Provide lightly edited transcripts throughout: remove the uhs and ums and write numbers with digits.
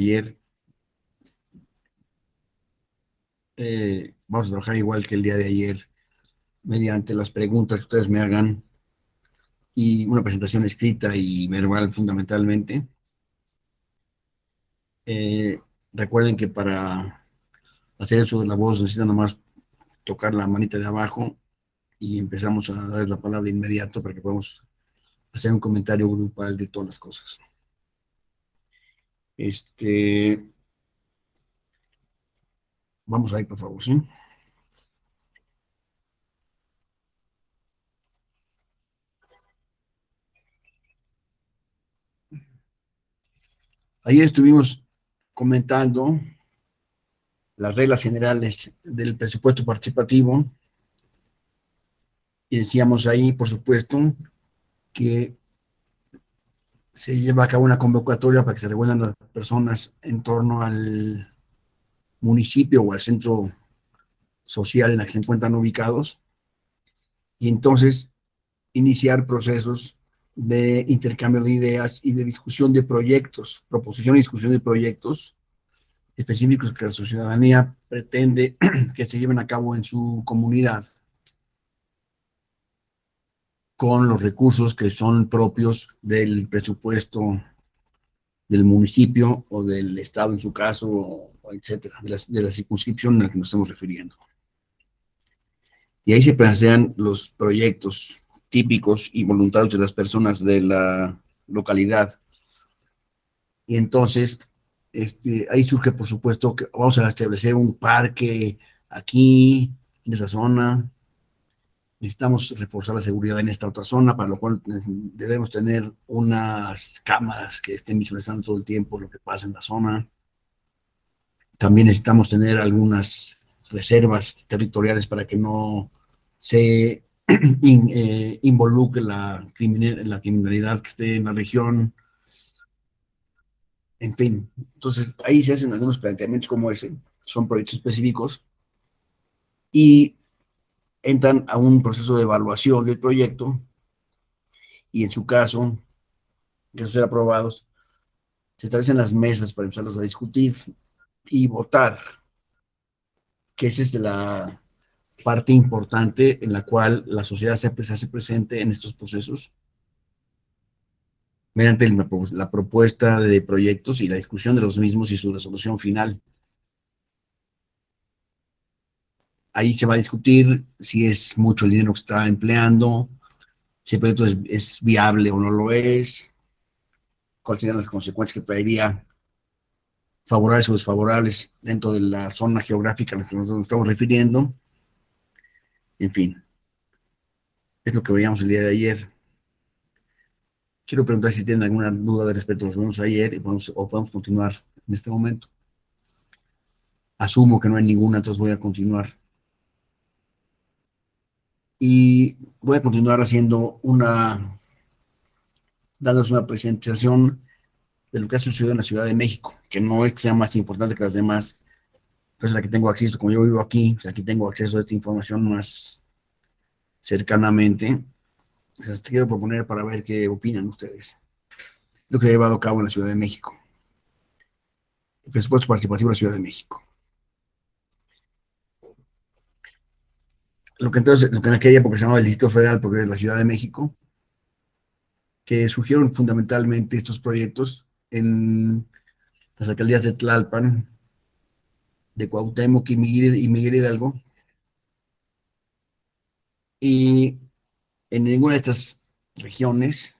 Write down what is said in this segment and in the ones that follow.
ayer. Vamos a trabajar igual que el día de ayer, mediante las preguntas que ustedes me hagan y una presentación escrita y verbal fundamentalmente. Eh, Recuerden que para hacer eso de la voz necesitan nomás tocar la manita de abajo y empezamos a darles la palabra de inmediato para que podamos hacer un comentario grupal de todas las cosas. Este, Vamos ahí, por favor, ¿sí? Ayer estuvimos comentando las reglas generales del presupuesto participativo y decíamos ahí, por supuesto, que se lleva a cabo una convocatoria para que se reúnan las personas en torno al municipio o al centro social en el que se encuentran ubicados y entonces iniciar procesos de intercambio de ideas y de discusión de proyectos, proposición y discusión de proyectos específicos que la ciudadanía pretende que se lleven a cabo en su comunidad con los recursos que son propios del presupuesto del municipio o del estado en su caso, o etcétera, de la circunscripción a la que nos estamos refiriendo. Y ahí se plantean los proyectos típicos y voluntarios de las personas de la localidad. Y entonces, ahí surge, por supuesto, que vamos a establecer un parque aquí, en esa zona. Necesitamos reforzar la seguridad en esta otra zona, para lo cual debemos tener unas cámaras que estén visualizando todo el tiempo lo que pasa en la zona. También necesitamos tener algunas reservas territoriales para que no se involucre la criminalidad que esté en la región. En fin, entonces ahí se hacen algunos planteamientos como ese, son proyectos específicos y entran a un proceso de evaluación del proyecto y en su caso, de ser aprobados, se establecen las mesas para empezarlos a discutir y votar, que esa es la parte importante en la cual la sociedad se hace presente en estos procesos mediante la propuesta de proyectos y la discusión de los mismos y su resolución final. Ahí se va a discutir si es mucho el dinero que se está empleando, si el proyecto es viable o no lo es, cuáles serían las consecuencias que traería, favorables o desfavorables dentro de la zona geográfica a la que nos estamos refiriendo. En fin, es lo que veíamos el día de ayer. Quiero preguntar si tienen alguna duda de respecto a lo que vimos ayer o podemos continuar en este momento. Asumo que no hay ninguna, entonces voy a continuar. Y voy a continuar dándoles una presentación de lo que ha sucedido en la Ciudad de México, que no es que sea más importante que las demás, pero es la que tengo acceso, como yo vivo aquí, pues aquí tengo acceso a esta información más cercanamente. O sea, quiero proponer para ver qué opinan ustedes. Lo que se ha llevado a cabo en la Ciudad de México. El presupuesto participativo de la Ciudad de México. Lo que en aquella época se llamaba el Distrito Federal, porque es la Ciudad de México, que surgieron fundamentalmente estos proyectos en las alcaldías de Tlalpan, de Cuauhtémoc y Miguel Hidalgo, y en ninguna de estas regiones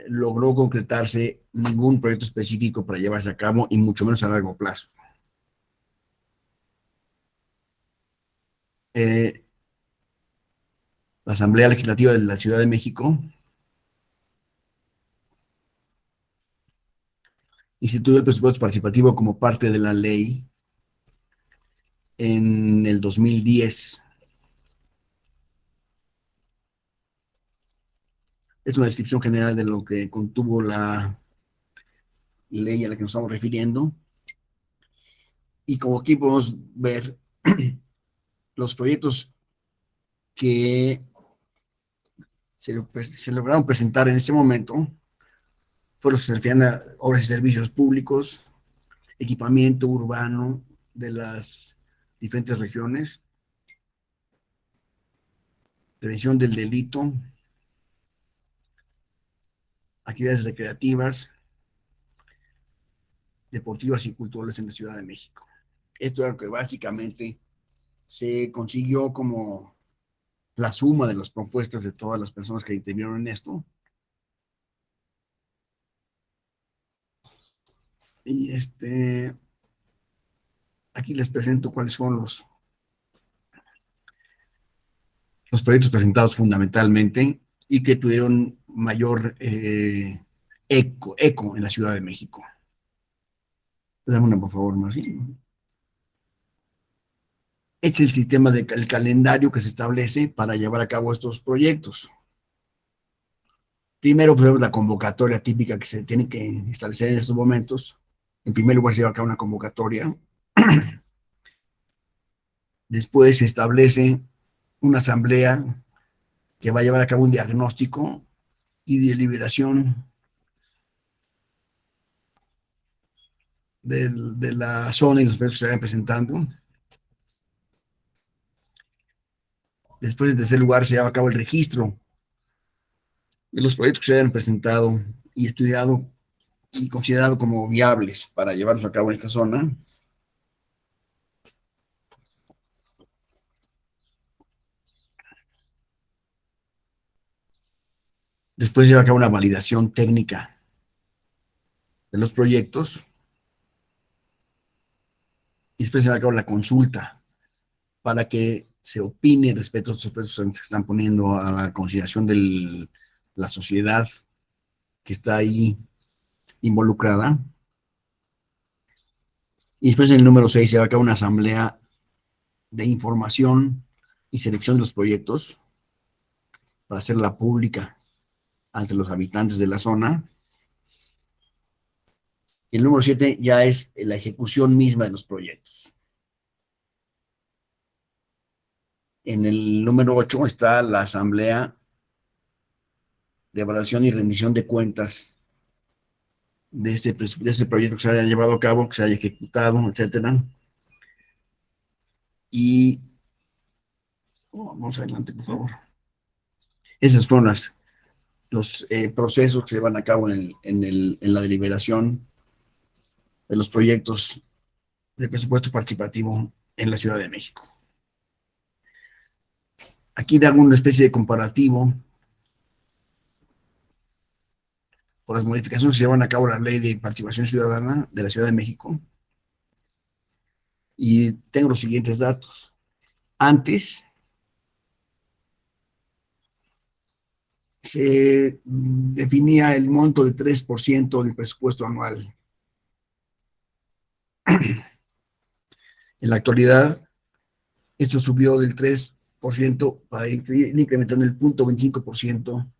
logró concretarse ningún proyecto específico para llevarse a cabo, y mucho menos a largo plazo. Eh, la Asamblea Legislativa de la Ciudad de México instituyó el presupuesto participativo como parte de la ley en el 2010. Es una descripción general de lo que contuvo la ley a la que nos estamos refiriendo. Y como aquí podemos ver, los proyectos que se lograron presentar en ese momento fueron los que se refieren a obras y servicios públicos, equipamiento urbano de las diferentes regiones, prevención del delito, actividades recreativas, deportivas y culturales en la Ciudad de México. Esto es lo que básicamente se consiguió como la suma de las propuestas de todas las personas que intervinieron en esto. Y aquí les presento cuáles fueron los proyectos presentados fundamentalmente y que tuvieron mayor eco en la Ciudad de México. Dame una, por favor, más. Este es el sistema del calendario que se establece para llevar a cabo estos proyectos. Primero, pues, la convocatoria típica que se tiene que establecer en estos momentos. En primer lugar, se lleva a cabo una convocatoria. Después se establece una asamblea que va a llevar a cabo un diagnóstico y deliberación de la zona y los proyectos que se vayan presentando. Después, en tercer lugar, se lleva a cabo el registro de los proyectos que se hayan presentado y estudiado y considerado como viables para llevarlos a cabo en esta zona. Después se lleva a cabo una validación técnica de los proyectos y después se lleva a cabo la consulta para que se opine respecto a estos proyectos que se están poniendo a la consideración de la sociedad que está ahí involucrada. Y después en el número 6 se va a cabo una asamblea de información y selección de los proyectos para hacerla pública ante los habitantes de la zona. Y el número 7 ya es la ejecución misma de los proyectos. En el número 8 está la asamblea de evaluación y rendición de cuentas de este proyecto que se haya llevado a cabo, que se haya ejecutado, etcétera. Y vamos adelante, por favor. Esas fueron los procesos que se llevan a cabo en la deliberación de los proyectos de presupuesto participativo en la Ciudad de México. Aquí hago una especie de comparativo por las modificaciones que se llevan a cabo en la Ley de Participación Ciudadana de la Ciudad de México. Y tengo los siguientes datos. Antes se definía el monto del 3% del presupuesto anual. En la actualidad, esto subió del 3% para ir incrementando el 0.25%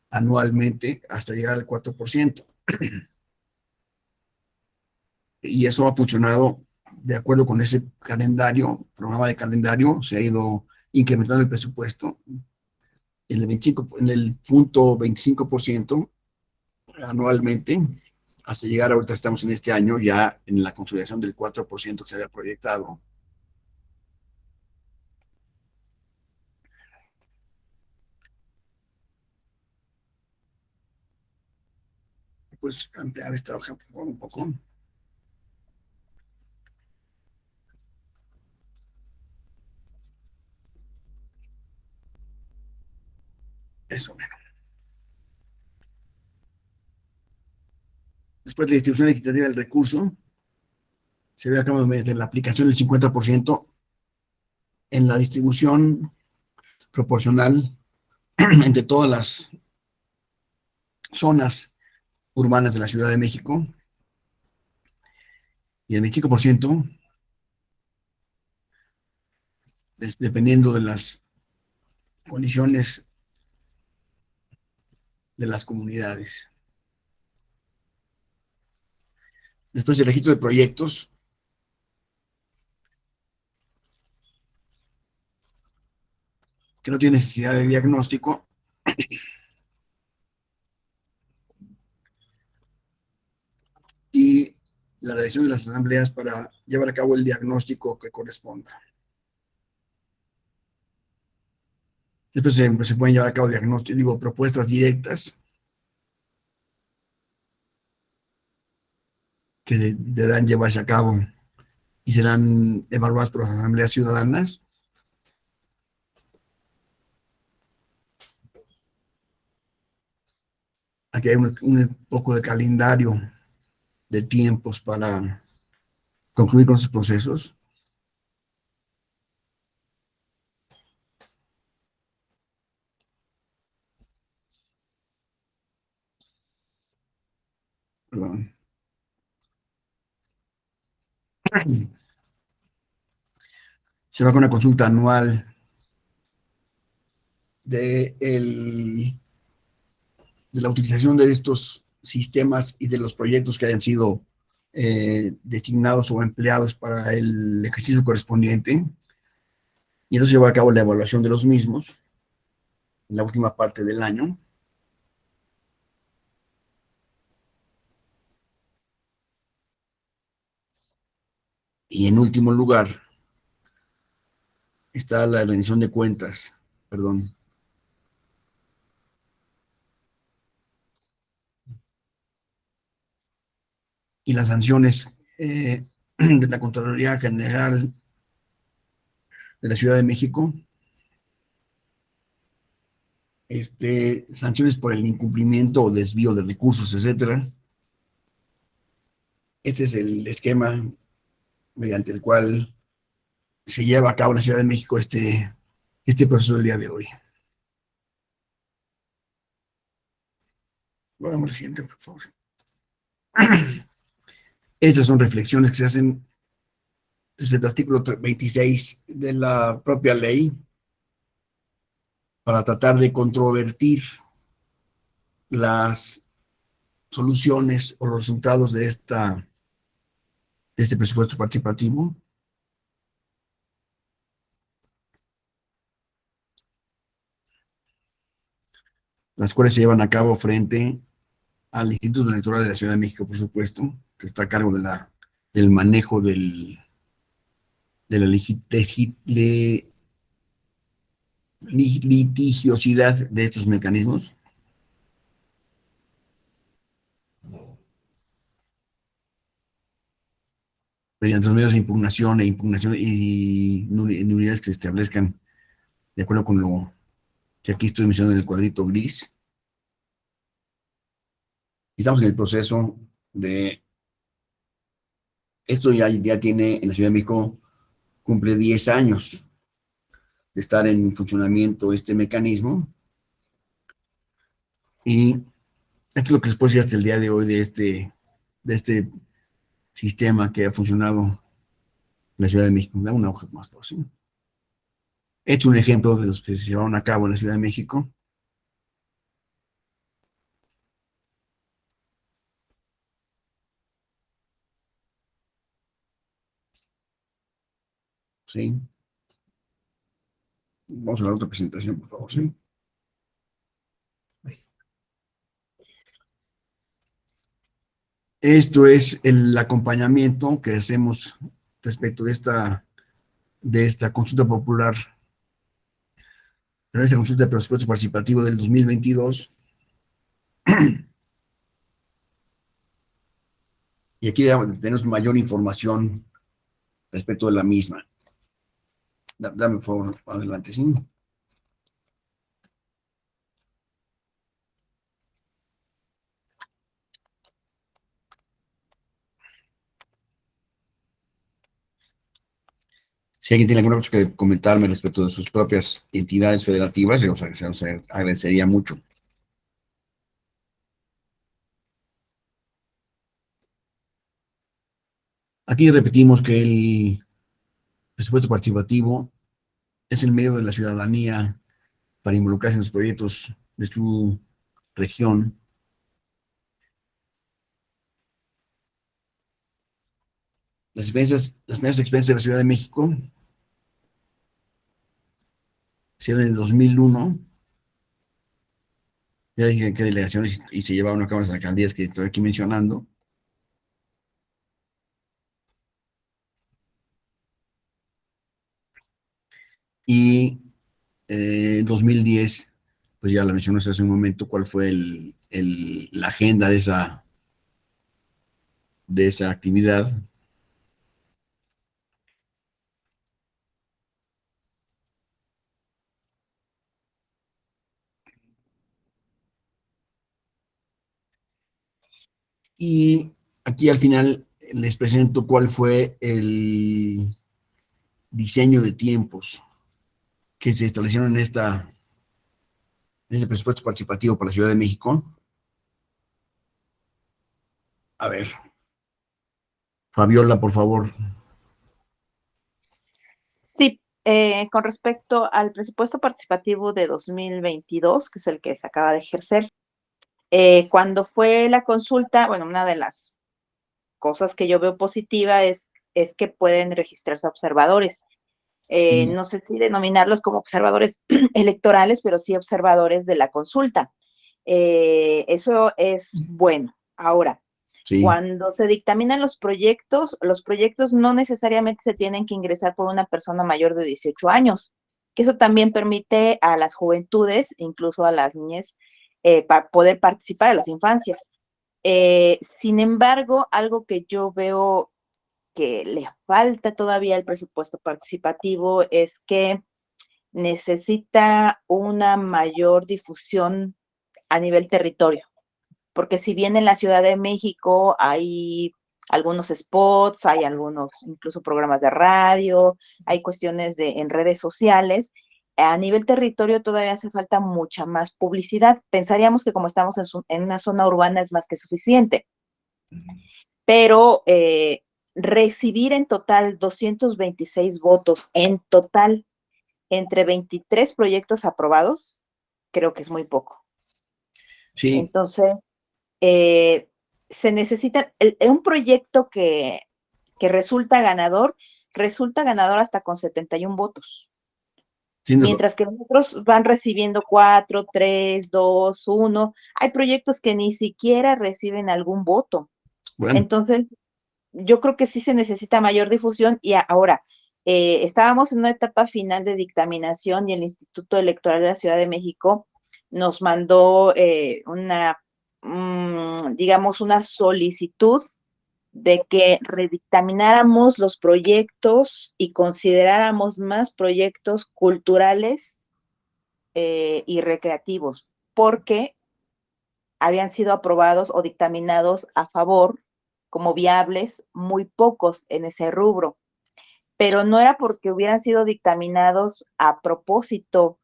anualmente hasta llegar al 4%. Y eso ha funcionado de acuerdo con ese calendario, programa de calendario, se ha ido incrementando el presupuesto en el 0.25% anualmente, hasta llegar ahorita estamos en este año ya en la consolidación del 4% que se había proyectado. Pues ampliar esta hoja por favor, un poco. Eso. Después de la distribución equitativa del recurso, se ve acá mediante la aplicación del 50% en la distribución proporcional entre todas las zonas urbanas de la Ciudad de México y el 25% dependiendo de las condiciones de las comunidades. Después el registro de proyectos, que no tiene necesidad de diagnóstico. Y la realización de las asambleas para llevar a cabo el diagnóstico que corresponda. Después se pueden llevar a cabo diagnósticos, digo, propuestas directas que deberán llevarse a cabo y serán evaluadas por las asambleas ciudadanas. Aquí hay un poco de calendario de tiempos para concluir con esos procesos. Perdón. Se va con una consulta anual de, de la utilización de estos sistemas y de los proyectos que hayan sido designados o empleados para el ejercicio correspondiente. Y entonces se lleva a cabo la evaluación de los mismos en la última parte del año. Y en último lugar está la rendición de cuentas, perdón, y las sanciones de la Contraloría General de la Ciudad de México, sanciones por el incumplimiento o desvío de recursos, etcétera. Ese es el esquema mediante el cual se lleva a cabo en la Ciudad de México este proceso del día de hoy. Vamos al siguiente, por favor. Estas son reflexiones que se hacen respecto al artículo 26 de la propia ley para tratar de controvertir las soluciones o los resultados de este presupuesto participativo. Las cuales se llevan a cabo frente al Instituto Electoral de la Ciudad de México, por supuesto, que está a cargo del manejo de la litigiosidad de estos mecanismos. Mediante los medios de impugnación y nulidades que se establezcan de acuerdo con lo que aquí estoy mencionando en el cuadrito gris. Y estamos en el proceso de, esto ya tiene en la Ciudad de México, cumple 10 años de estar en funcionamiento este mecanismo. Y esto es lo que se puede decir hasta el día de hoy de este sistema que ha funcionado en la Ciudad de México. Da una hoja más por sí. He hecho un ejemplo de los que se llevaron a cabo en la Ciudad de México. ¿Sí? Vamos a la otra presentación, por favor. ¿Sí? Esto es el acompañamiento que hacemos respecto de esta consulta popular, de esta consulta de presupuesto participativo del 2022. Y aquí tenemos mayor información respecto de la misma. Dame, por favor, adelante, ¿sí? Si alguien tiene alguna cosa que comentarme respecto de sus propias entidades federativas, se os agradecería mucho. Aquí repetimos que el presupuesto participativo es el medio de la ciudadanía para involucrarse en los proyectos de su región. Las primeras experiencias de la Ciudad de México se dieron en el 2001. Ya dije qué delegaciones y se llevaron a cabo las alcaldías que estoy aquí mencionando. Y en 2010, pues ya la mencionaste hace un momento, cuál fue la agenda de esa actividad. Y aquí al final les presento cuál fue el diseño de tiempos que se establecieron en este presupuesto participativo para la Ciudad de México. A ver, Fabiola, por favor. Sí, con respecto al presupuesto participativo de 2022, que es el que se acaba de ejercer, cuando fue la consulta, bueno, una de las cosas que yo veo positiva es que pueden registrarse observadores. Sí, No sé si denominarlos como observadores electorales, pero sí observadores de la consulta. Eso es bueno. Ahora, sí, cuando se dictaminan los proyectos no necesariamente se tienen que ingresar por una persona mayor de 18 años, que eso también permite a las juventudes, incluso a las niñas, poder participar, a las infancias. Sin embargo, algo que yo veo que le falta todavía al presupuesto participativo es que necesita una mayor difusión a nivel territorio, porque si bien en la Ciudad de México hay algunos spots, hay algunos incluso programas de radio, hay cuestiones en redes sociales, a nivel territorio todavía hace falta mucha más publicidad. Pensaríamos que como estamos en una zona urbana es más que suficiente, pero recibir en total 226 votos en total entre 23 proyectos aprobados, creo que es muy poco. sí. Entonces, se necesita un proyecto que resulta ganador hasta con 71 votos. Tienes razón. Mientras que los otros van recibiendo 4, 3, 2, 1. Hay proyectos que ni siquiera reciben algún voto. Bueno, Entonces, yo creo que sí se necesita mayor difusión y ahora, estábamos en una etapa final de dictaminación y el Instituto Electoral de la Ciudad de México nos mandó digamos, una solicitud de que redictamináramos los proyectos y consideráramos más proyectos culturales y recreativos, porque habían sido aprobados o dictaminados a favor como viables muy pocos en ese rubro, pero no era porque hubieran sido dictaminados a propósito,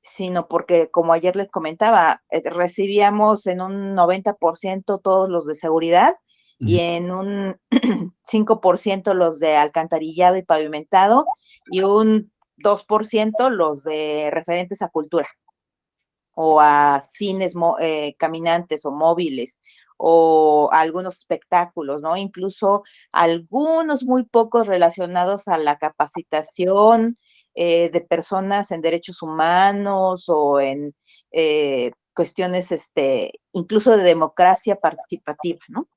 sino porque, como ayer les comentaba, recibíamos en un 90% todos los de seguridad y en un 5% los de alcantarillado y pavimentado y un 2% los de referentes a cultura o a cines caminantes o móviles o a algunos espectáculos, ¿no? Incluso algunos muy pocos relacionados a la capacitación de personas en derechos humanos o en cuestiones, incluso de democracia participativa, ¿no?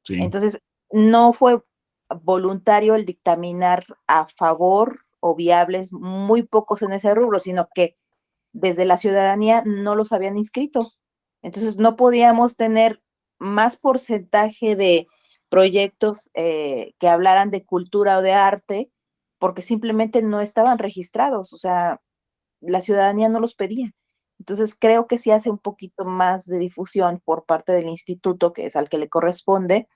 sí. Entonces, no fue voluntario el dictaminar a favor o viables muy pocos en ese rubro, sino que desde la ciudadanía no los habían inscrito. Entonces no podíamos tener más porcentaje de proyectos que hablaran de cultura o de arte porque simplemente no estaban registrados, o sea, la ciudadanía no los pedía. Entonces creo que sí hace un poquito más de difusión por parte del instituto, que es al que le corresponde,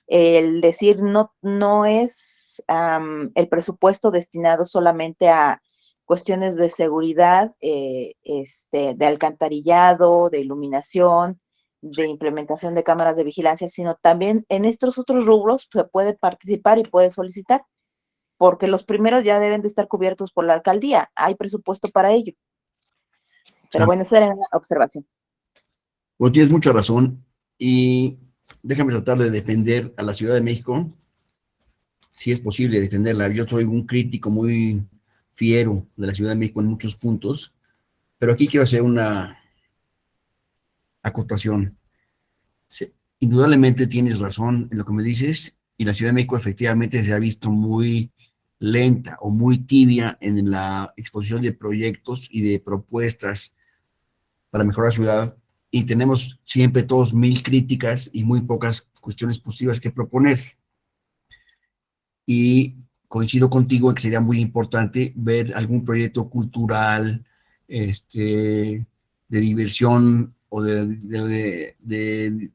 el decir no es el presupuesto destinado solamente a cuestiones de seguridad, de alcantarillado, de iluminación, de implementación de cámaras de vigilancia, sino también en estos otros rubros se puede participar y puede solicitar, porque los primeros ya deben de estar cubiertos por la alcaldía, hay presupuesto para ello. Pero bueno, esa era una observación. Bueno, tienes mucha razón y déjame tratar de defender a la Ciudad de México, si es posible defenderla. Yo soy un crítico muy fiero de la Ciudad de México en muchos puntos, pero aquí quiero hacer una acotación. Sí, indudablemente tienes razón en lo que me dices y la Ciudad de México efectivamente se ha visto muy lenta o muy tibia en la exposición de proyectos y de propuestas para mejorar la ciudad, y tenemos siempre todos mil críticas y muy pocas cuestiones positivas que proponer. Y coincido contigo en que sería muy importante ver algún proyecto cultural, de diversión o de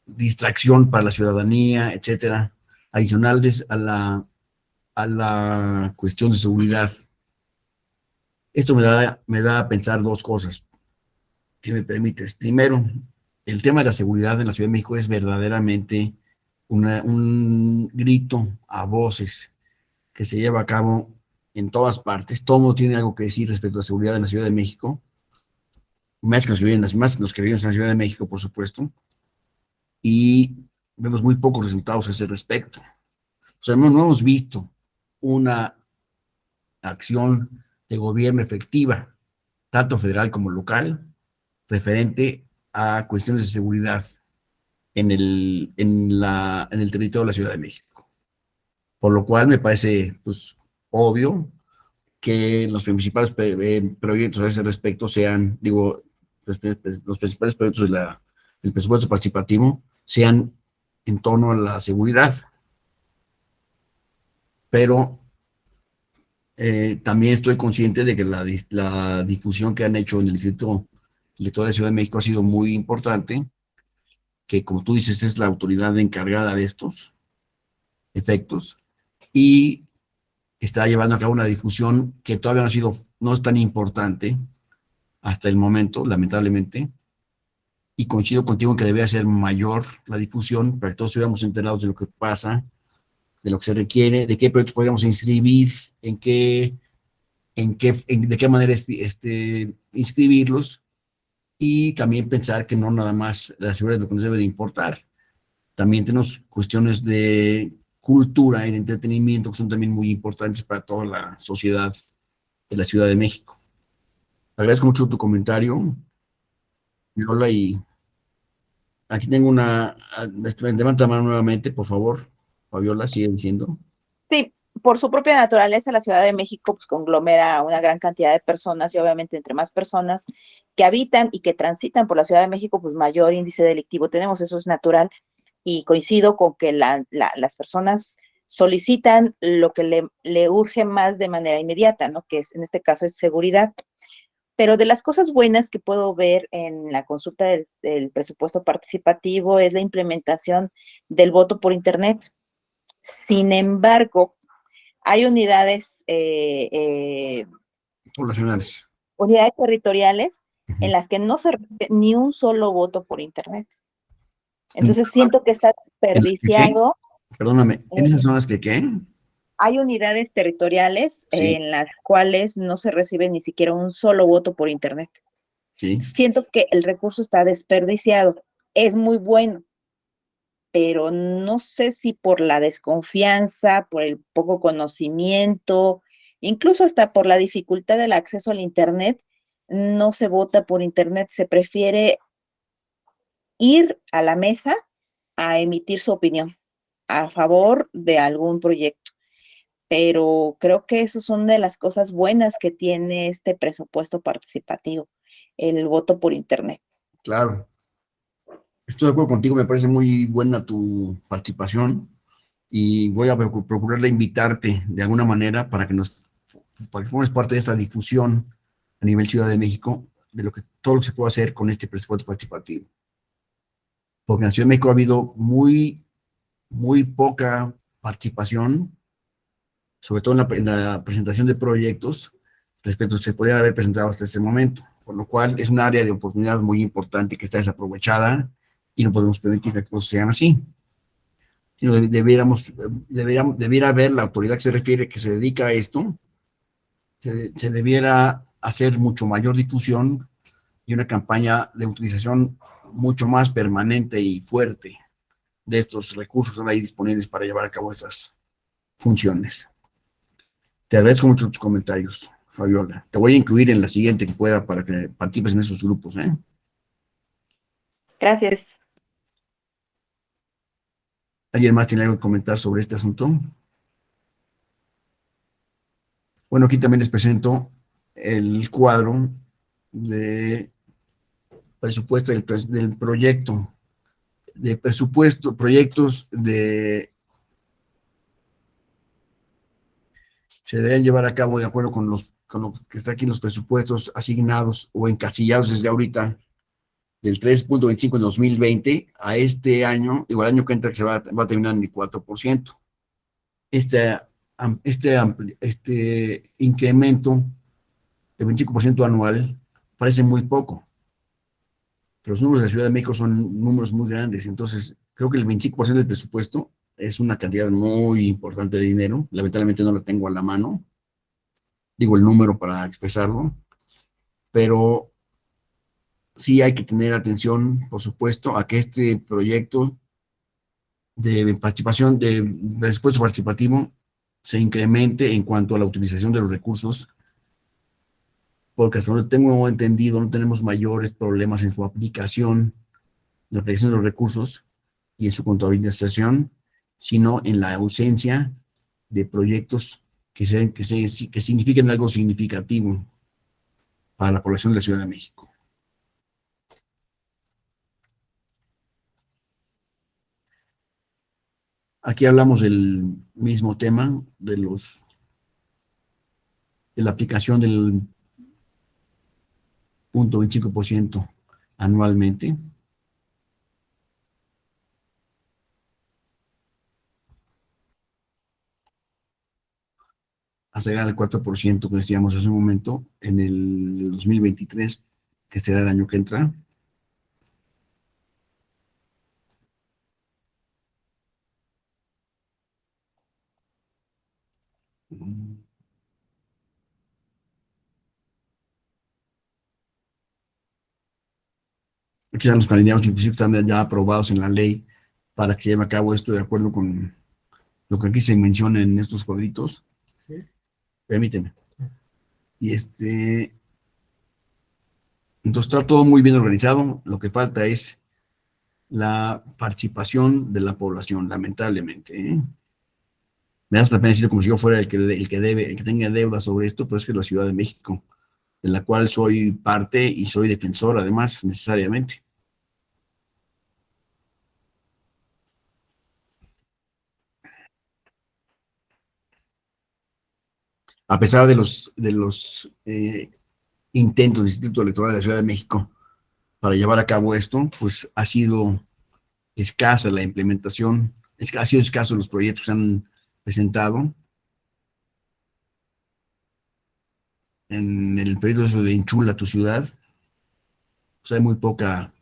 distracción para la ciudadanía, etcétera, adicionales a la cuestión de seguridad. Esto me da a pensar dos cosas, si me permites. Primero, el tema de la seguridad en la Ciudad de México es verdaderamente un grito a voces que se lleva a cabo en todas partes. Todo mundo tiene algo que decir respecto a la seguridad en la Ciudad de México, más los que viven en la Ciudad de México, por supuesto, y vemos muy pocos resultados a ese respecto. O sea, no hemos visto una acción de gobierno efectiva, tanto federal como local, referente a cuestiones de seguridad en el territorio de la Ciudad de México. Por lo cual me parece pues, obvio que los principales proyectos a ese respecto sean, digo, los principales proyectos del presupuesto participativo sean en torno a la seguridad, pero también estoy consciente de que la difusión que han hecho en el Distrito Electoral de Ciudad de México ha sido muy importante, que como tú dices es la autoridad encargada de estos efectos y está llevando a cabo una difusión que todavía no es tan importante hasta el momento, lamentablemente, y coincido contigo en que debería ser mayor la difusión para que todos estuviéramos enterados de lo que pasa, de lo que se requiere, de qué proyectos podríamos inscribir, de qué manera inscribirlos, y también pensar que no nada más la seguridad es lo que nos debe de importar. También tenemos cuestiones de cultura y de entretenimiento que son también muy importantes para toda la sociedad de la Ciudad de México. Agradezco mucho tu comentario, Viola, y aquí tengo levanta la mano nuevamente, por favor, Fabiola, sigue diciendo. Sí, por su propia naturaleza, la Ciudad de México pues, conglomera una gran cantidad de personas y obviamente entre más personas que habitan y que transitan por la Ciudad de México, pues mayor índice delictivo tenemos, eso es natural y coincido con que las personas solicitan lo que le urge más de manera inmediata, ¿no? Que es, en este caso es seguridad. Pero de las cosas buenas que puedo ver en la consulta del presupuesto participativo es la implementación del voto por Internet. Sin embargo, hay Poblacionales. unidades territoriales Uh en -huh. las que no se recibe ni un solo voto por Internet. Entonces siento que está ¿En las que qué? desperdiciado. Perdóname, ¿en esas Eh, zonas que qué? hay unidades territoriales Sí, en las cuales no se recibe ni siquiera un solo voto por Internet. sí, Siento que el recurso está desperdiciado. Es muy bueno, pero no sé si por la desconfianza, por el poco conocimiento, incluso hasta por la dificultad del acceso al Internet, no se vota por Internet, se prefiere ir a la mesa a emitir su opinión a favor de algún proyecto. Pero creo que eso son de las cosas buenas que tiene este presupuesto participativo, el voto por Internet. claro. Estoy de acuerdo contigo, me parece muy buena tu participación y voy a procurar invitarte de alguna manera para que formes parte de esta difusión a nivel Ciudad de México de todo lo que se puede hacer con este presupuesto participativo. Porque en la Ciudad de México ha habido muy poca participación, sobre todo en la presentación de proyectos respecto a lo que se podrían haber presentado hasta ese momento, por lo cual es un área de oportunidad muy importante que está desaprovechada y no podemos permitir que las cosas sean así. Sino debiera haber la autoridad que se refiere, que se dedica a esto, se debiera hacer mucho mayor difusión y una campaña de utilización mucho más permanente y fuerte de estos recursos que están ahí disponibles para llevar a cabo estas funciones. Te agradezco mucho tus comentarios, Fabiola. Te voy a incluir en la siguiente que pueda para que participes en esos grupos, ¿eh? Gracias. ¿Alguien más tiene algo que comentar sobre este asunto? Bueno, aquí también les presento el cuadro de presupuesto del proyecto, de presupuesto, proyectos se deben llevar a cabo de acuerdo con lo que está aquí en los presupuestos asignados o encasillados desde ahorita, del 3.25 en 2020 a este año, igual el año que entra que va a terminar en el 4%. Este, este incremento de 25% anual parece muy poco, pero los números de la Ciudad de México son números muy grandes, entonces creo que el 25% del presupuesto es una cantidad muy importante de dinero, lamentablemente no lo tengo a la mano, digo el número para expresarlo, pero sí hay que tener atención, por supuesto, a que este proyecto de participación, de presupuesto participativo, se incremente en cuanto a la utilización de los recursos, porque hasta donde tengo entendido no tenemos mayores problemas en su aplicación, la aplicación de los recursos y en su contabilización, sino en la ausencia de proyectos que signifiquen algo significativo para la población de la Ciudad de México. Aquí hablamos del mismo tema, de la aplicación del 0.25% anualmente, hasta llegar al 4% que decíamos hace un momento, en el 2023, que será el año que entra. Aquí están los calendarios, inclusive están ya aprobados en la ley para que se lleve a cabo esto de acuerdo con lo que aquí se menciona en estos cuadritos. Sí. Permíteme. Y entonces está todo muy bien organizado, lo que falta es la participación de la población, lamentablemente, ¿eh? Me da hasta pena decirlo como si yo fuera el que tenga deuda sobre esto, pero es que es la Ciudad de México, de la cual soy parte y soy defensor, además, necesariamente. A pesar de los intentos del Instituto Electoral de la Ciudad de México para llevar a cabo esto, pues ha sido escasa la implementación, ha sido escaso los proyectos que se han presentado. En el proyecto de Enchula tu ciudad, pues hay muy poca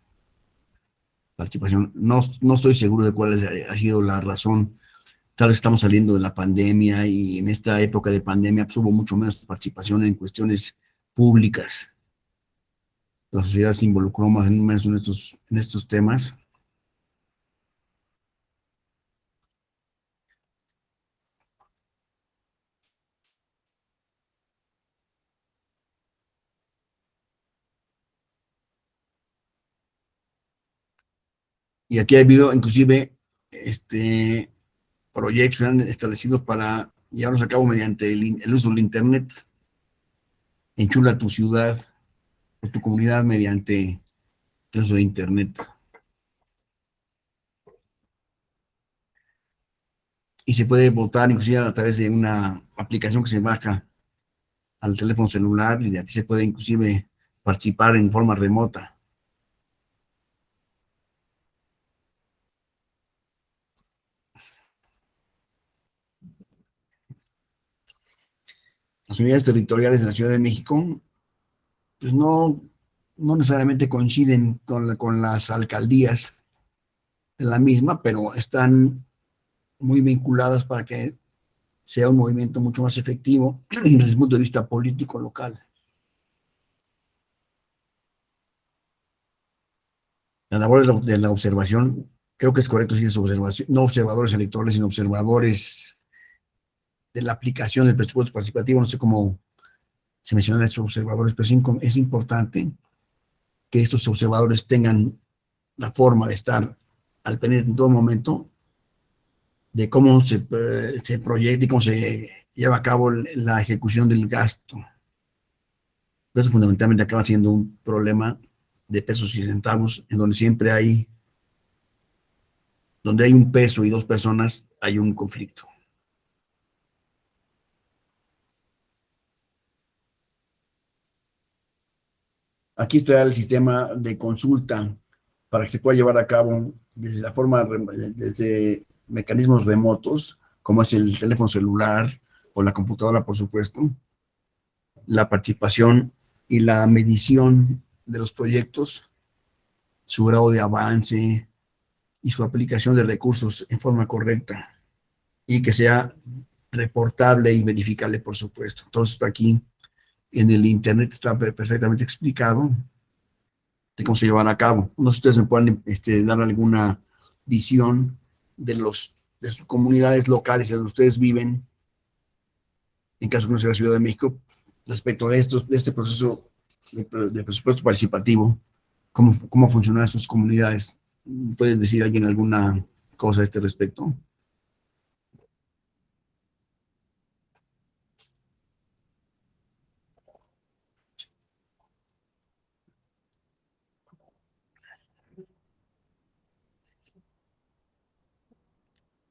participación. No estoy seguro de cuál ha sido la razón. Tal vez estamos saliendo de la pandemia y en esta época de pandemia pues, hubo mucho menos participación en cuestiones públicas. La sociedad se involucró más en menos en estos temas. Y aquí ha habido inclusive proyectos que han establecido para llevarlos a cabo mediante el uso del Internet. Enchula tu ciudad o tu comunidad mediante el uso de Internet. Y se puede votar inclusive a través de una aplicación que se baja al teléfono celular y de aquí se puede inclusive participar en forma remota. Las unidades territoriales de la Ciudad de México, pues no necesariamente coinciden con las alcaldías de la misma, pero están muy vinculadas para que sea un movimiento mucho más efectivo desde el punto de vista político local. La labor de la observación, creo que es correcto decir es observación, no observadores electorales, sino observadores de la aplicación del presupuesto participativo, no sé cómo se mencionan estos observadores, pero es importante que estos observadores tengan la forma de estar al pendiente en todo momento de cómo se proyecta y cómo se lleva a cabo la ejecución del gasto. Eso fundamentalmente acaba siendo un problema de pesos y centavos, en donde siempre hay, donde hay un peso y dos personas, hay un conflicto. Aquí está el sistema de consulta para que se pueda llevar a cabo desde la forma, desde mecanismos remotos, como es el teléfono celular o la computadora, por supuesto, la participación y la medición de los proyectos, su grado de avance y su aplicación de recursos en forma correcta y que sea reportable y verificable, por supuesto. Entonces, aquí en el Internet está perfectamente explicado de cómo se llevan a cabo. No sé si ustedes me pueden dar alguna visión de sus comunidades locales donde ustedes viven, en caso de no sea la Ciudad de México, respecto de este proceso de presupuesto participativo, cómo funcionan sus comunidades. ¿Puede decir alguien alguna cosa a este respecto?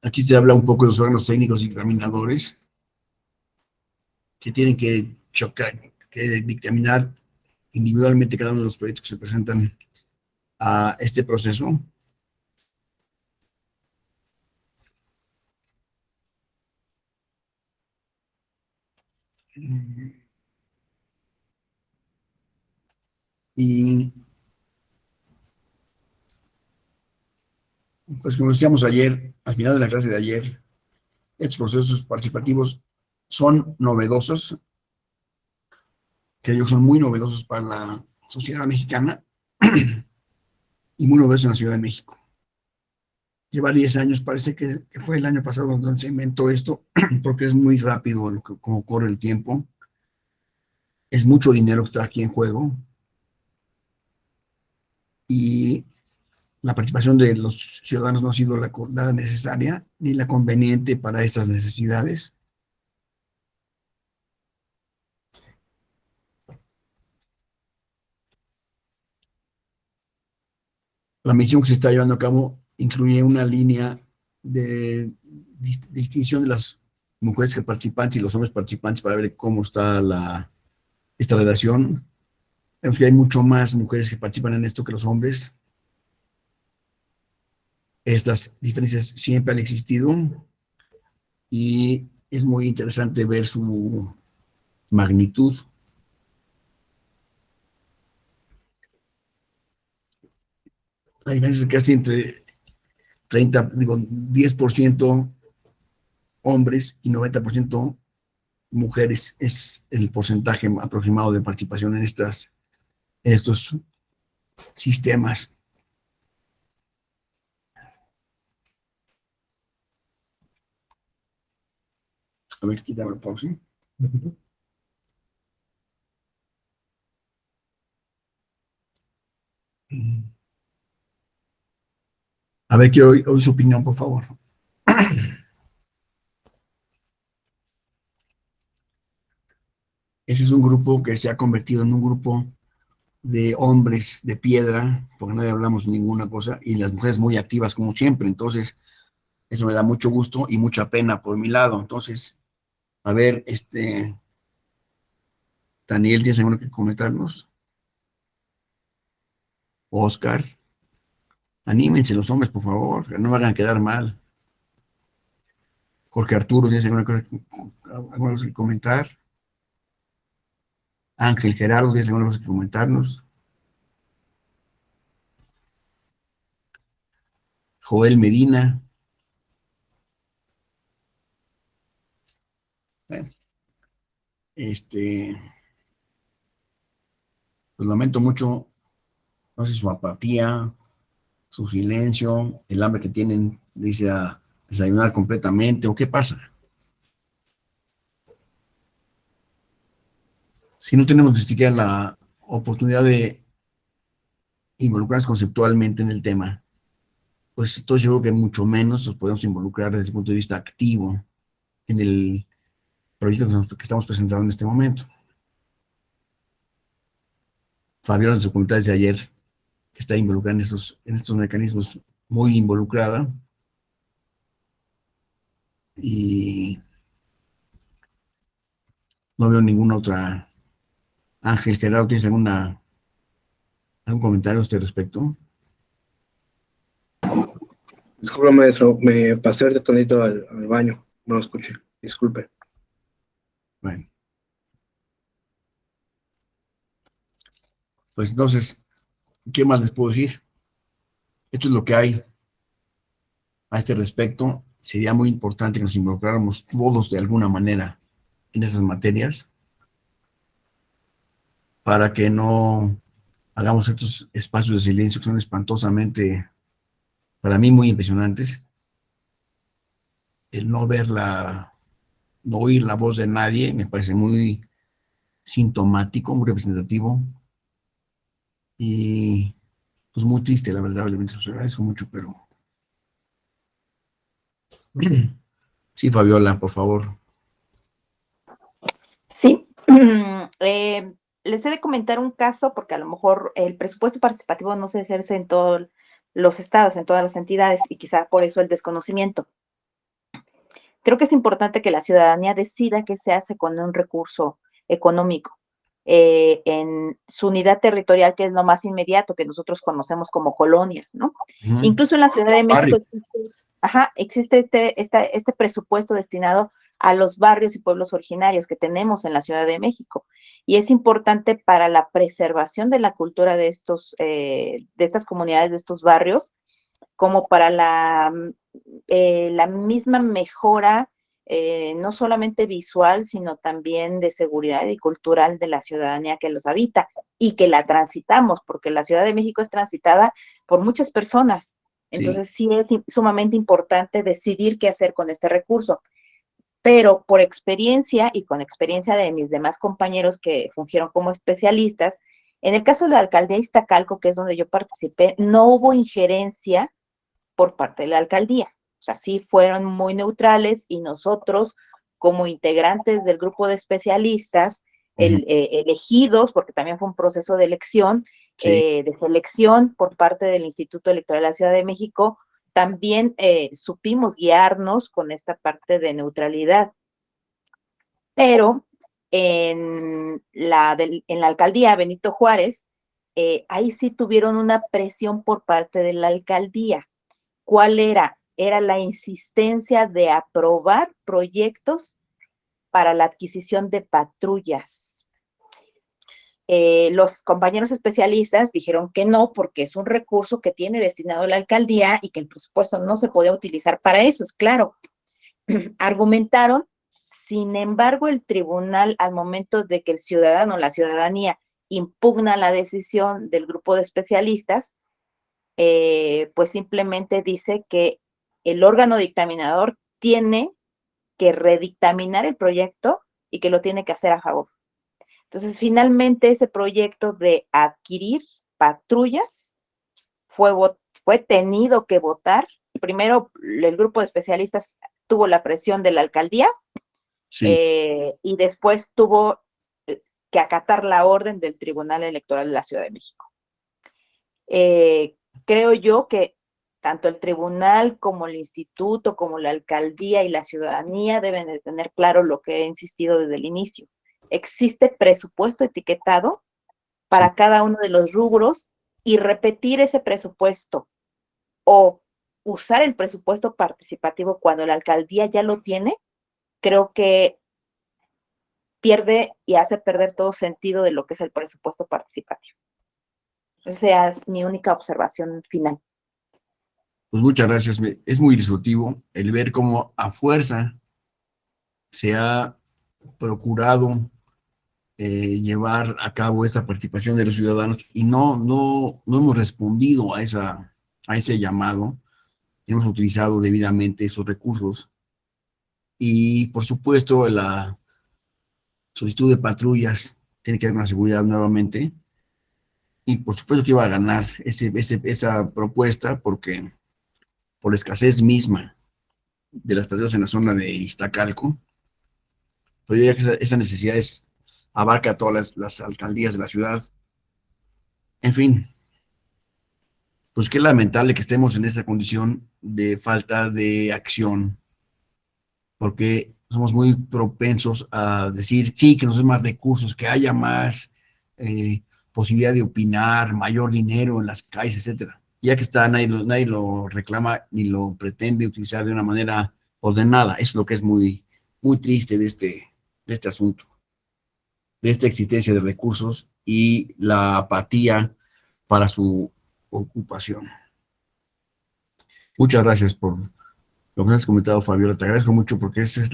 Aquí se habla un poco de los órganos técnicos y examinadores que tienen que chocar, que dictaminar individualmente cada uno de los proyectos que se presentan a este proceso. Y pues como decíamos ayer, al final de la clase de ayer, estos procesos participativos son novedosos, que ellos son muy novedosos para la sociedad mexicana y muy novedosos en la Ciudad de México. Lleva 10 años, parece que fue el año pasado donde se inventó esto, porque es muy rápido como corre el tiempo. Es mucho dinero que está aquí en juego y la participación de los ciudadanos no ha sido la necesaria ni la conveniente para estas necesidades. La misión que se está llevando a cabo incluye una línea de distinción de las mujeres participantes y los hombres participantes para ver cómo está esta relación. Vemos que hay mucho más mujeres que participan en esto que los hombres. Estas diferencias siempre han existido y es muy interesante ver su magnitud. La diferencia es casi entre 10% hombres y 90% mujeres es el porcentaje aproximado de participación en estos sistemas. A ver, quítame el Fauci. A ver, quiero oír su opinión, por favor. Ese es un grupo que se ha convertido en un grupo de hombres de piedra, porque nadie hablamos ninguna cosa, y las mujeres muy activas como siempre. Entonces, eso me da mucho gusto y mucha pena por mi lado. Entonces, a ver, Daniel, ¿tienes algo que comentarnos? Oscar, anímense los hombres, por favor, que no me hagan quedar mal. Jorge Arturo, ¿tienes alguna cosa que comentar? Ángel Gerardo, ¿tienes alguna cosa que comentarnos? Joel Medina. Bueno, pues lamento mucho, no sé, su apatía, su silencio, el hambre que tienen, dice a desayunar completamente, o qué pasa. Si no tenemos ni siquiera la oportunidad de involucrarnos conceptualmente en el tema, pues estoy seguro que mucho menos nos podemos involucrar desde el punto de vista activo en el proyecto que estamos presentando en este momento. Fabiola, en su comentario de ayer, que está involucrada en estos mecanismos, muy involucrada, y no veo ninguna otra. Ángel Gerardo, ¿tienes algún comentario a este respecto? Disculpa, maestro, me pasé de tonito al baño, no lo escuché, disculpe. Bueno, pues entonces, ¿qué más les puedo decir? Esto es lo que hay a este respecto. Sería muy importante que nos involucráramos todos de alguna manera en esas materias para que no hagamos estos espacios de silencio que son espantosamente, para mí, muy impresionantes. El no oír la voz de nadie me parece muy sintomático, muy representativo y pues muy triste, la verdad. Les agradezco mucho, pero sí, Fabiola, por favor. Sí, les he de comentar un caso porque a lo mejor el presupuesto participativo no se ejerce en todos los estados, en todas las entidades, y quizá por eso el desconocimiento. Creo que es importante que la ciudadanía decida qué se hace con un recurso económico en su unidad territorial, que es lo más inmediato, que nosotros conocemos como colonias, ¿no? Incluso en la Ciudad de México existe este presupuesto destinado a los barrios y pueblos originarios que tenemos en la Ciudad de México. Y es importante para la preservación de la cultura de estas comunidades, de estos barrios, como para la misma mejora, no solamente visual, sino también de seguridad y cultural de la ciudadanía que los habita y que la transitamos, porque la Ciudad de México es transitada por muchas personas. Entonces sí es sumamente importante decidir qué hacer con este recurso. Pero por experiencia y con experiencia de mis demás compañeros que fungieron como especialistas, en el caso de la alcaldía Iztacalco, que es donde yo participé, no hubo injerencia por parte de la alcaldía. O sea, sí fueron muy neutrales y nosotros, como integrantes del grupo de especialistas, elegidos, porque también fue un proceso de elección, de selección por parte del Instituto Electoral de la Ciudad de México, también supimos guiarnos con esta parte de neutralidad. Pero en la alcaldía Benito Juárez, ahí sí tuvieron una presión por parte de la alcaldía. ¿Cuál era? Era la insistencia de aprobar proyectos para la adquisición de patrullas. Los compañeros especialistas dijeron que no, porque es un recurso que tiene destinado la alcaldía y que el presupuesto no se podía utilizar para eso, es claro. Argumentaron, sin embargo, el tribunal, al momento de que el ciudadano, la ciudadanía, impugna la decisión del grupo de especialistas, pues simplemente dice que el órgano dictaminador tiene que redictaminar el proyecto y que lo tiene que hacer a favor. Entonces, finalmente, ese proyecto de adquirir patrullas fue tenido que votar. Primero, el grupo de especialistas tuvo la presión de la alcaldía y después tuvo que acatar la orden del Tribunal Electoral de la Ciudad de México. Creo yo que tanto el tribunal como el instituto, como la alcaldía y la ciudadanía deben de tener claro lo que he insistido desde el inicio. Existe presupuesto etiquetado para cada uno de los rubros y repetir ese presupuesto o usar el presupuesto participativo cuando la alcaldía ya lo tiene, creo que pierde y hace perder todo sentido de lo que es el presupuesto participativo. Esa es mi única observación final. Pues muchas gracias. Es muy instructivo el ver cómo a fuerza se ha procurado llevar a cabo esta participación de los ciudadanos y no hemos respondido a ese llamado, hemos utilizado debidamente esos recursos y por supuesto la solicitud de patrullas tiene que ver con la seguridad nuevamente y por supuesto que iba a ganar esa propuesta porque por la escasez misma de las patrullas en la zona de Iztacalco, Pero yo diría que esa necesidad abarca a todas las alcaldías de la ciudad. En fin, pues qué lamentable que estemos en esa condición de falta de acción, porque somos muy propensos a decir, sí, que nos den más recursos, que haya más posibilidad de opinar, mayor dinero en las calles, etcétera. Ya que está, nadie lo reclama ni lo pretende utilizar de una manera ordenada. Eso es lo que es muy, muy triste de este asunto, de esta existencia de recursos y la apatía para su ocupación. Muchas gracias por lo que has comentado, Fabiola. Te agradezco mucho porque esa es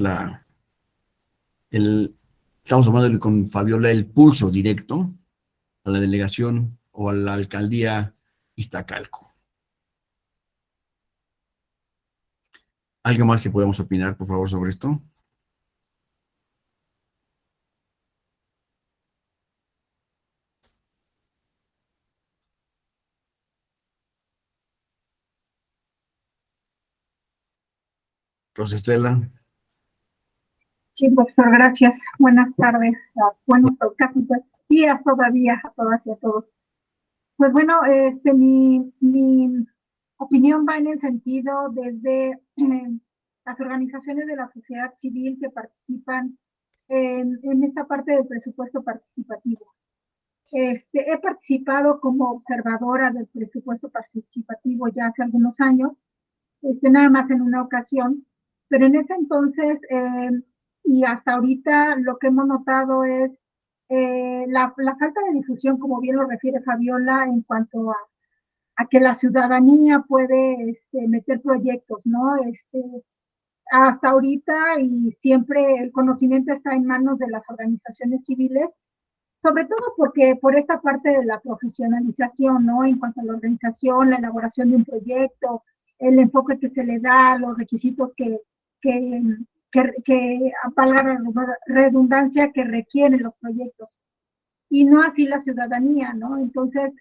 estamos tomando con Fabiola el pulso directo a la delegación o a la alcaldía Iztacalco. ¿Algo más que podamos opinar, por favor, sobre esto? Rosa Estela. Sí, profesor, gracias. Buenas tardes, buenos casi días todavía a todas y a todos. Pues bueno, mi opinión va en el sentido desde las organizaciones de la sociedad civil que participan en esta parte del presupuesto participativo. He participado como observadora del presupuesto participativo ya hace algunos años, nada más en una ocasión, pero en ese entonces y hasta ahorita lo que hemos notado es la falta de difusión, como bien lo refiere Fabiola, en cuanto a que la ciudadanía puede meter proyectos, ¿no? Hasta ahorita y siempre el conocimiento está en manos de las organizaciones civiles, sobre todo porque por esta parte de la profesionalización, ¿no? En cuanto a la organización, la elaboración de un proyecto, el enfoque que se le da, los requisitos que valga la redundancia, que requieren los proyectos. Y no así la ciudadanía, ¿no? Entonces,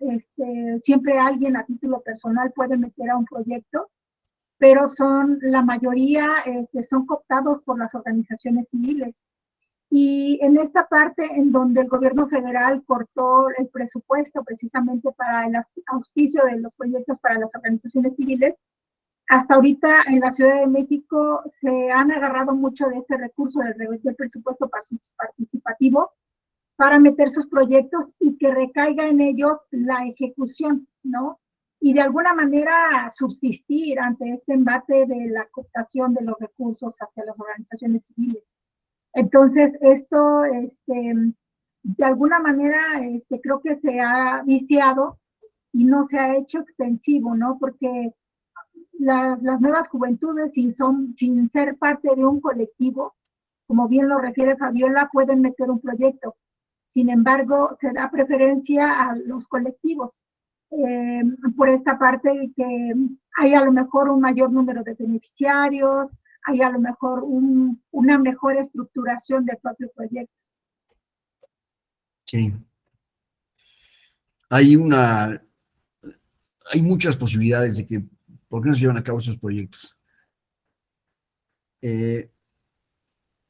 siempre alguien a título personal puede meter a un proyecto, pero la mayoría son cooptados por las organizaciones civiles. Y en esta parte en donde el gobierno federal cortó el presupuesto precisamente para el auspicio de los proyectos para las organizaciones civiles, hasta ahorita en la Ciudad de México se han agarrado mucho de este recurso del presupuesto participativo para meter sus proyectos y que recaiga en ellos la ejecución, ¿no? Y de alguna manera subsistir ante este embate de la cooptación de los recursos hacia las organizaciones civiles. Entonces, esto, de alguna manera, creo que se ha viciado y no se ha hecho extensivo, ¿no? Porque las nuevas juventudes, sin ser parte de un colectivo, como bien lo refiere Fabiola, pueden meter un proyecto. Sin embargo, se da preferencia a los colectivos. Por esta parte que hay a lo mejor un mayor número de beneficiarios, hay a lo mejor una mejor estructuración del propio proyecto. Sí. Hay muchas posibilidades de que, ¿por qué no se llevan a cabo esos proyectos?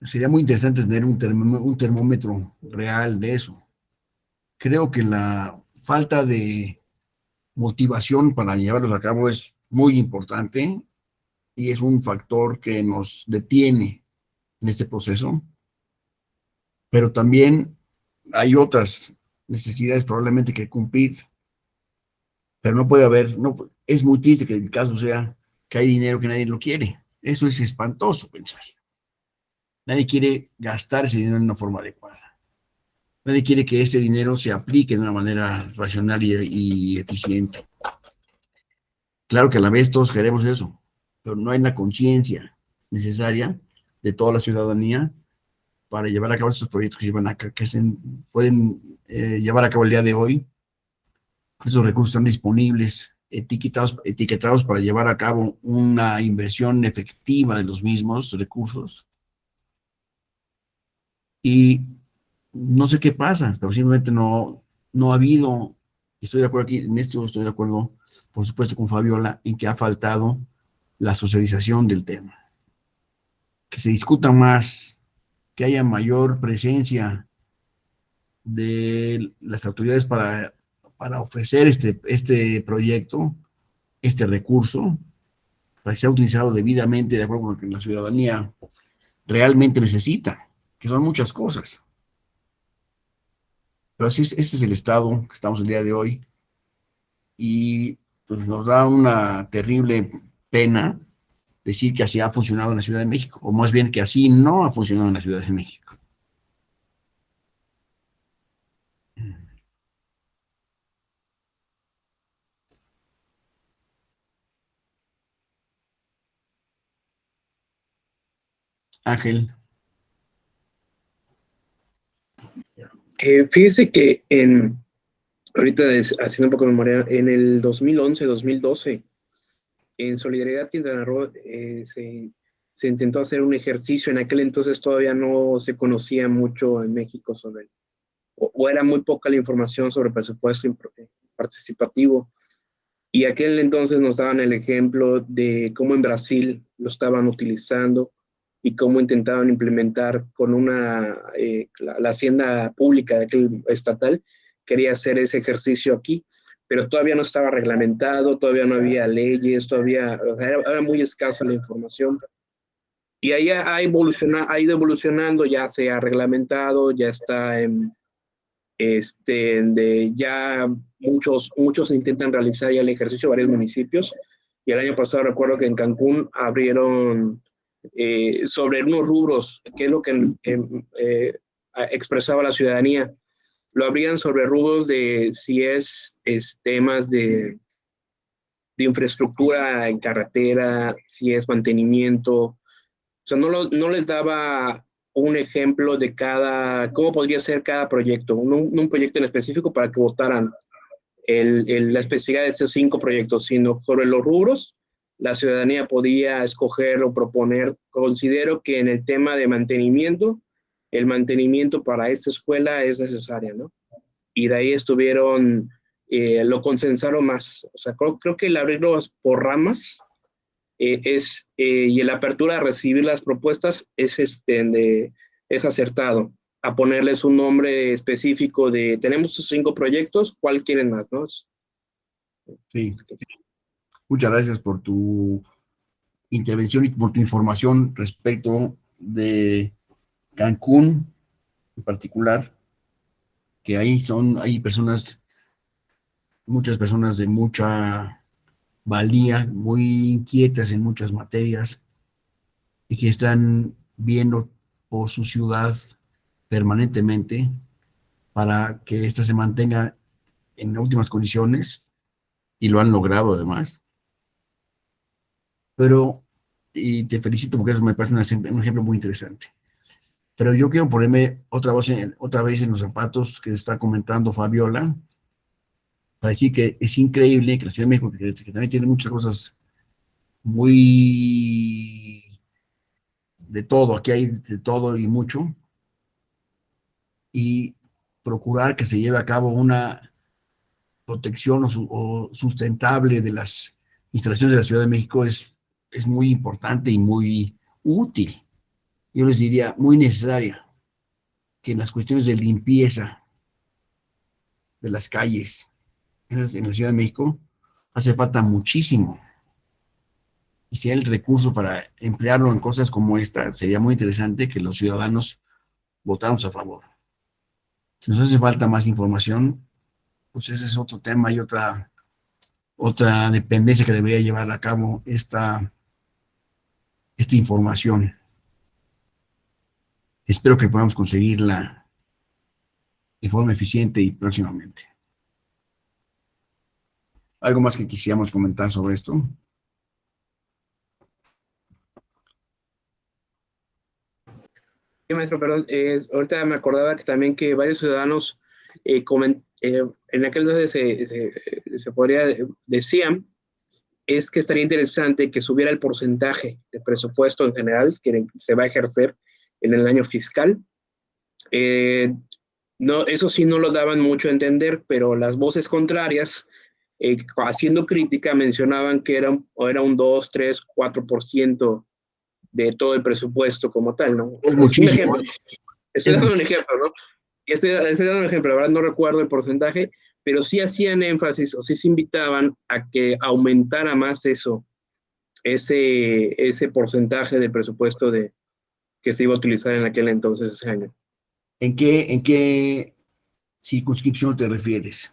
Sería muy interesante tener un termómetro real de eso. Creo que la falta de motivación para llevarlos a cabo es muy importante y es un factor que nos detiene en este proceso, pero también hay otras necesidades probablemente que cumplir, pero no puede haber, no, es muy triste que el caso sea que hay dinero que nadie lo quiere. Eso es espantoso pensar. Nadie quiere gastar ese dinero de una forma adecuada. Nadie quiere que ese dinero se aplique de una manera racional y eficiente. Claro que a la vez todos queremos eso, pero no hay la conciencia necesaria de toda la ciudadanía para llevar a cabo estos proyectos que se pueden llevar a cabo el día de hoy. Esos recursos están disponibles, etiquetados para llevar a cabo una inversión efectiva de los mismos recursos. Y no sé qué pasa, pero simplemente no ha habido, estoy de acuerdo aquí, en esto estoy de acuerdo, por supuesto, con Fabiola, en que ha faltado la socialización del tema. Que se discuta más que haya mayor presencia de las autoridades para ofrecer este proyecto, este recurso, para que sea utilizado debidamente de acuerdo con lo que la ciudadanía realmente necesita, que son muchas cosas. Pero así es, ese es el estado que estamos el día de hoy y pues nos da una terrible pena decir que así ha funcionado en la Ciudad de México, o más bien que así no ha funcionado en la Ciudad de México. Ángel. Fíjese que ahorita haciendo un poco de memoria, en el 2011, 2012, en Solidaridad Quintana Roo se intentó hacer un ejercicio. En aquel entonces todavía no se conocía mucho en México sobre, o era muy poca la información sobre presupuesto participativo. Y aquel entonces nos daban el ejemplo de cómo en Brasil lo estaban utilizando y cómo intentaban implementar con la hacienda pública de aquel estatal, quería hacer ese ejercicio aquí, pero todavía no estaba reglamentado, todavía no había leyes, todavía, o sea, era muy escasa la información. Y ahí ha ido evolucionando, ya se ha reglamentado, ya está ya muchos intentan realizar ya el ejercicio, varios municipios. Y el año pasado recuerdo que en Cancún abrieron sobre unos rubros, que es lo que expresaba la ciudadanía. Lo abrían sobre rubros de si es temas de infraestructura en carretera, si es mantenimiento. O sea, no les daba un ejemplo de cómo podría ser cada proyecto, un proyecto en específico para que votaran la especificidad de esos 5 proyectos, sino sobre los rubros, la ciudadanía podía escoger o proponer. Considero que en el tema de mantenimiento, el mantenimiento para esta escuela es necesario, ¿no? Y de ahí lo consensaron más. O sea, creo que el abrirlos por ramas y la apertura a recibir las propuestas es acertado, a ponerles un nombre específico de tenemos 5 proyectos, ¿cuál quieren más? ¿No? Sí. Muchas gracias por tu intervención y por tu información respecto de Cancún en particular, que hay muchas personas de mucha valía, muy inquietas en muchas materias y que están viendo por su ciudad permanentemente para que ésta se mantenga en óptimas condiciones y lo han logrado además. Pero, y te felicito porque eso me parece un ejemplo muy interesante. Pero yo quiero ponerme otra vez en los zapatos que está comentando Fabiola, para decir que es increíble que la Ciudad de México, que también tiene muchas cosas muy de todo, aquí hay de todo y mucho, y procurar que se lleve a cabo una protección o sustentable de las instalaciones de la Ciudad de México es muy importante y muy útil. Yo les diría muy necesaria, que en las cuestiones de limpieza de las calles en la Ciudad de México hace falta muchísimo. Y si hay el recurso para emplearlo en cosas como esta, sería muy interesante que los ciudadanos votáramos a favor. Si nos hace falta más información, pues ese es otro tema y otra dependencia que debería llevar a cabo esta información. Espero que podamos conseguirla de forma eficiente y próximamente. ¿Algo más que quisiéramos comentar sobre esto? Sí, maestro, perdón. Ahorita me acordaba que también que varios ciudadanos en aquel entonces decían es que estaría interesante que subiera el porcentaje de presupuesto en general que se va a ejercer en el año fiscal. No, eso sí no lo daban mucho a entender, pero las voces contrarias, haciendo crítica, mencionaban que era un 2, 3, 4% de todo el presupuesto como tal, ¿no? Es Un muchísimo. ejemplo. Estoy dando un ejemplo, ¿no? Y estoy dando un ejemplo, la verdad no recuerdo el porcentaje, pero sí hacían énfasis o sí se invitaban a que aumentara más eso, ese porcentaje del presupuesto que se iba a utilizar en aquel entonces, ese año. ¿En qué circunscripción te refieres?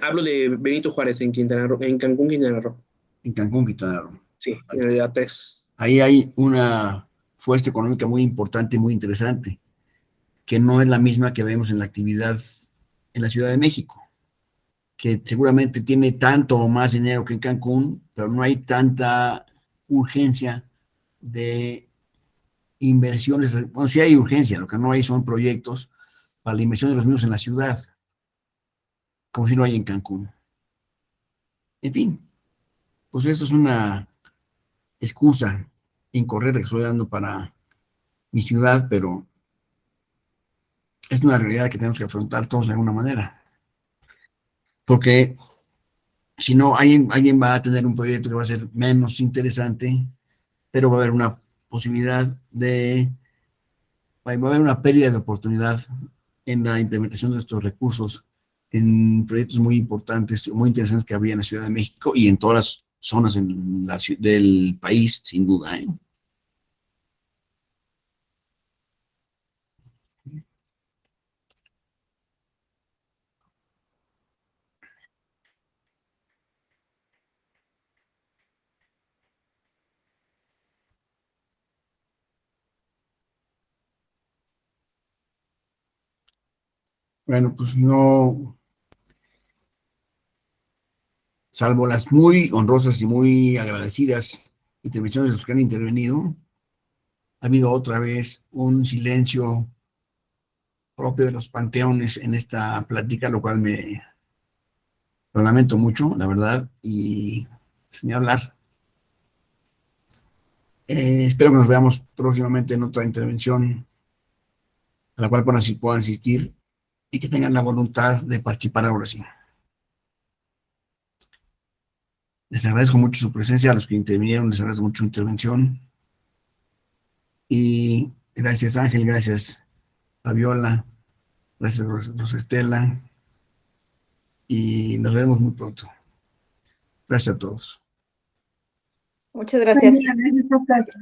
Hablo de Benito Juárez en Quintana Roo, en Cancún, Quintana Roo. En Cancún, Quintana Roo. Sí, en la 3. Ahí hay una fuerza económica muy importante, muy interesante, que no es la misma que vemos en la actividad en la Ciudad de México, que seguramente tiene tanto o más dinero que en Cancún, pero no hay tanta urgencia de inversiones. Bueno, sí hay urgencia, lo que no hay son proyectos para la inversión de los mismos en la ciudad, como si no hay en Cancún. En fin, pues eso es una excusa incorrecta que estoy dando para mi ciudad, pero es una realidad que tenemos que afrontar todos de alguna manera. Porque si no, alguien va a tener un proyecto que va a ser menos interesante, pero va a haber una posibilidad va a haber una pérdida de oportunidad en la implementación de estos recursos en proyectos muy importantes, muy interesantes que había en la Ciudad de México y en todas las zonas del país, sin duda, ¿eh? Bueno, pues no, salvo las muy honrosas y muy agradecidas intervenciones de los que han intervenido, ha habido otra vez un silencio propio de los panteones en esta plática, lo cual lo lamento mucho, la verdad, y pues, ni hablar. Espero que nos veamos próximamente en otra intervención a la cual puedan asistir y que tengan la voluntad de participar ahora sí. Les agradezco mucho su presencia, a los que intervinieron, les agradezco mucho su intervención. Y gracias Ángel, gracias Fabiola, gracias Rosestela, y nos vemos muy pronto. Gracias a todos. Muchas Buen día, gracias. gracias a ustedes.